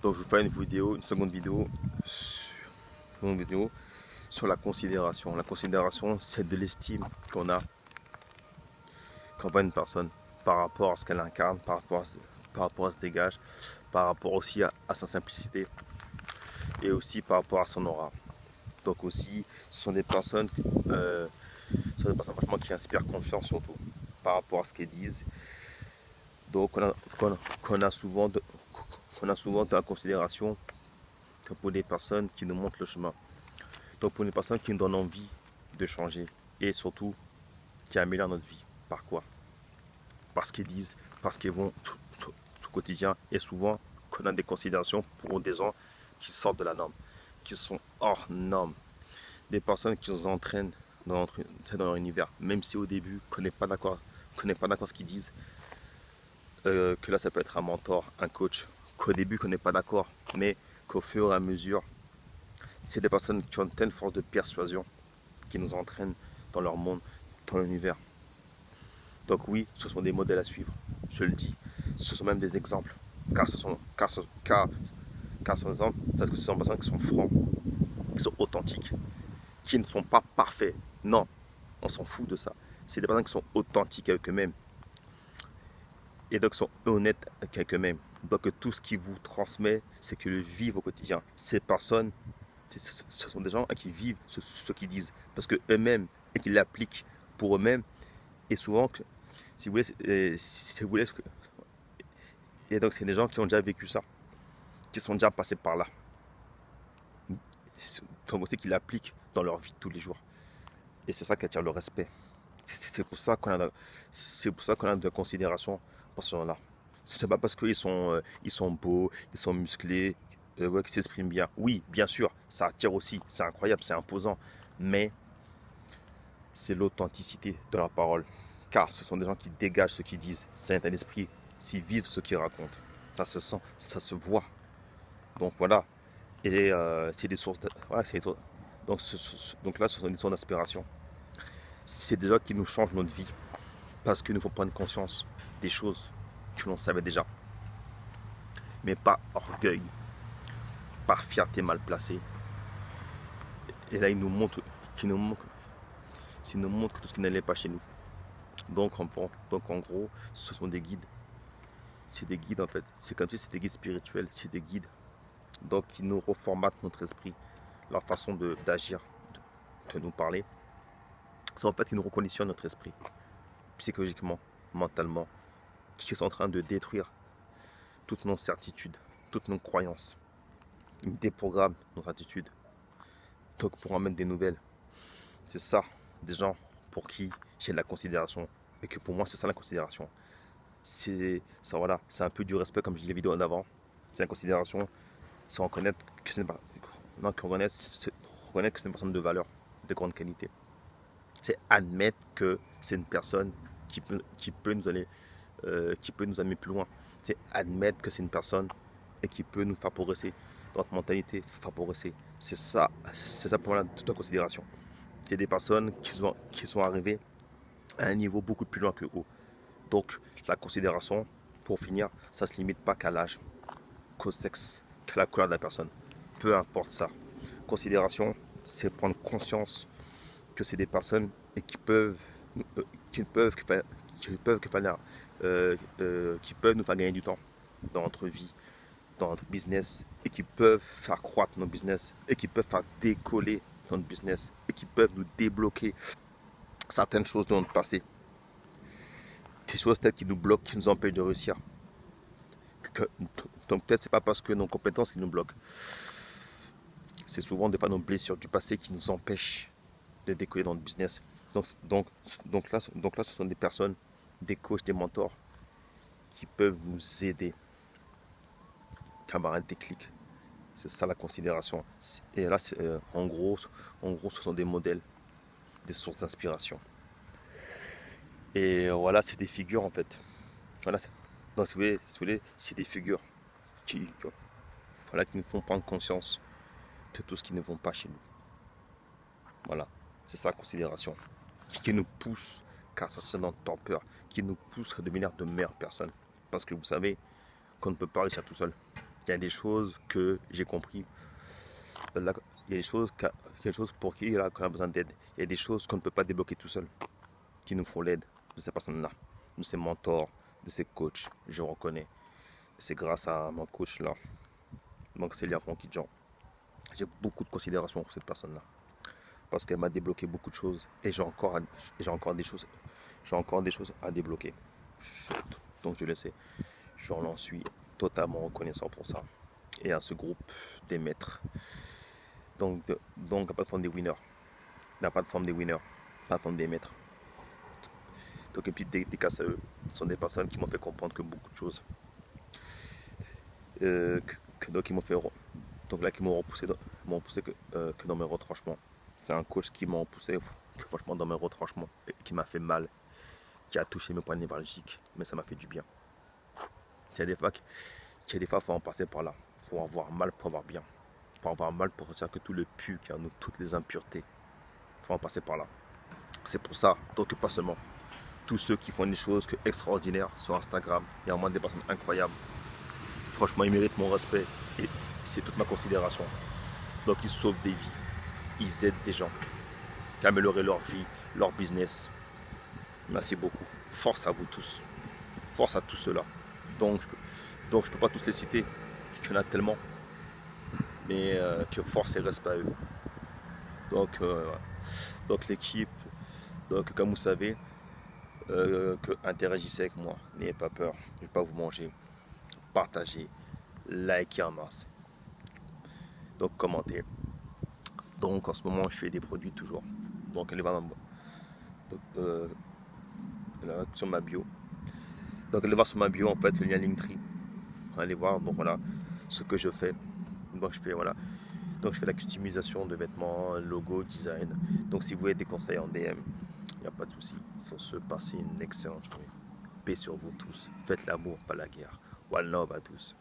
Donc je vous ferai une seconde vidéo sur la considération. La considération, c'est de l'estime qu'on a quand on voit une personne par rapport à ce qu'elle incarne, par rapport à ce dégage, par rapport aussi à sa simplicité et aussi par rapport à son aura. Donc aussi, ce sont des personnes franchement qui inspirent confiance surtout par rapport à ce qu'elles disent. Donc qu'on a souvent de la considération pour des personnes qui nous montrent le chemin. Donc pour les personnes qui nous donnent envie de changer et surtout qui améliorent notre vie. Par quoi? Parce qu'ils disent, parce qu'ils vont au quotidien et souvent qu'on a des considérations pour des gens qui sortent de la norme, qui sont hors norme, des personnes qui nous entraînent dans leur univers, même si au début qu'on n'est pas d'accord ce qu'ils disent, que là ça peut être un mentor, un coach, qu'au début qu'on n'est pas d'accord, mais qu'au fur et à mesure, c'est des personnes qui ont une telle force de persuasion qui nous entraînent dans leur monde, dans l'univers. Donc oui, ce sont des modèles à suivre, je le dis. Ce sont même des exemples, car ce sont exemples, parce que ce sont des personnes qui sont francs, qui sont authentiques, qui ne sont pas parfaits. Non, on s'en fout de ça. C'est des personnes qui sont authentiques avec eux-mêmes. Et donc sont honnêtes avec eux-mêmes. Donc tout ce qui vous transmet, c'est que le vivre au quotidien. Ces personnes, ce sont des gens qui vivent ce qu'ils disent. Parce qu'eux-mêmes, et qu'ils l'appliquent pour eux-mêmes. Et souvent, si vous voulez, et donc c'est des gens qui ont déjà vécu ça, qui sont déjà passés par là. Donc aussi qu'ils l'appliquent dans leur vie de tous les jours. Et c'est ça qui attire le respect. C'est pour ça qu'on a de la considération pour ces gens-là. C'est pas parce qu'ils sont beaux, ils sont musclés, qu'ils s'expriment bien. Oui, bien sûr, ça attire aussi, c'est incroyable, c'est imposant. Mais c'est l'authenticité de leur parole. Car ce sont des gens qui dégagent ce qu'ils disent. C'est un esprit, s'ils vivent ce qu'ils racontent. Ça se sent, ça se voit. Donc voilà. Et c'est des sources. Voilà, donc là, ce sont des sources d'inspiration. C'est des gens qui nous changent notre vie. Parce qu'il nous faut prendre conscience des choses que l'on savait déjà. Mais pas orgueil, par fierté mal placée. Et là, il nous montre tout ce qui n'allait pas chez nous. Donc en gros, ce sont des guides. C'est des guides en fait. C'est comme si c'était des guides spirituels, c'est des guides. Donc qui nous reformatent notre esprit, leur façon d'agir, de nous parler. C'est en fait, ils nous reconditionnent notre esprit, psychologiquement, mentalement, qui sont en train de détruire toutes nos certitudes, toutes nos croyances. Ils déprogramment notre attitude. Donc pour en mettre des nouvelles. C'est ça, des gens pour qui j'ai de la considération. Et que pour moi, c'est ça la considération. C'est ça, voilà, c'est un peu du respect, comme je dis les vidéos en avant. C'est la considération, c'est reconnaître que c'est une personne de valeur, de grande qualité. C'est admettre que c'est une personne qui peut nous amener plus loin. C'est admettre que c'est une personne et qui peut nous faire progresser dans notre mentalité, faire progresser. C'est ça pour moi toute la considération. Il y a des personnes qui sont arrivées à un niveau beaucoup plus loin que eux. Donc la considération, pour finir, ça ne se limite pas qu'à l'âge, qu'au sexe, qu'à la couleur de la personne. Peu importe ça. Considération, c'est prendre conscience que c'est des personnes et qui peuvent nous faire gagner du temps dans notre vie, dans notre business, et qui peuvent faire croître notre business, et qui peuvent faire décoller notre business, et qui peuvent nous débloquer certaines choses de notre passé. Des choses peut-être qui nous bloquent, qui nous empêchent de réussir. Donc peut-être c'est pas parce que nos compétences qui nous bloquent. C'est souvent des fois nos blessures du passé qui nous empêchent de décoller dans le business. Donc là, ce sont des personnes, des coachs, des mentors qui peuvent nous aider à avoir un déclic. C'est ça la considération. Et là, en gros, ce sont des modèles, des sources d'inspiration. Et voilà, c'est des figures en fait. Voilà, donc si vous voulez, c'est des figures qui nous font prendre conscience de tout ce qui ne vont pas chez nous. Voilà, c'est ça la considération. Qui nous pousse à sortir dans notre torpeur, qui nous pousse à devenir de meilleures personnes. Parce que vous savez qu'on ne peut pas réussir tout seul. Il y a des choses que j'ai compris. Il y a des choses pour qui là, qu'on a besoin d'aide. Il y a des choses qu'on ne peut pas débloquer tout seul, qui nous font l'aide de ces personnes-là, de ces mentors, de ces coachs. Je reconnais. C'est grâce à mon coach là, donc Célia Fonkidjan. J'ai beaucoup de considération pour cette personne-là. Parce qu'elle m'a débloqué beaucoup de choses. Et j'ai encore des choses à débloquer. Donc je le sais. J'en suis totalement reconnaissant pour ça. Et à ce groupe des maîtres. Donc la plateforme des winners. La plateforme des winners. La plateforme des maîtres. Donc une petite dédicace à eux. Ce sont des personnes qui m'ont fait comprendre que beaucoup de choses. Donc ils m'ont fait donc là qui m'ont poussé que dans mes retranchements. C'est un coach qui m'a poussé franchement dans mes retranchements et qui m'a fait mal, qui a touché mes points névralgiques, mais ça m'a fait du bien. Il y a des fois il faut en passer par là, pour avoir mal, pour avoir bien, pour avoir mal, pour ressentir que tout le pu qui a en nous, toutes les impuretés, il faut en passer par là. C'est pour ça, donc pas seulement tous ceux qui font des choses extraordinaires sur Instagram, il y a vraiment des personnes incroyables. Franchement, ils méritent mon respect et c'est toute ma considération. Donc ils sauvent des vies, ils aident des gens à améliorer leur vie, leur business. Merci beaucoup. Force à vous tous. Force à tous ceux-là. Donc je peux pas tous les citer, il y en a tellement. Mais que force et respect à eux. Donc l'équipe, donc comme vous savez, interagissez avec moi. N'ayez pas peur. Je ne vais pas vous manger. Partagez. Likez en masse. Donc commentez. Donc en ce moment je fais des produits toujours. Donc allez voir sur ma bio. Donc allez voir sur ma bio en fait le lien Linktree. Allez voir donc voilà ce que je fais. Donc je fais la customisation de vêtements, logo, design. Donc si vous voulez des conseils en DM, il n'y a pas de souci. Sur ce, passez une excellente journée. Paix sur vous tous. Faites l'amour, pas la guerre. One love à tous.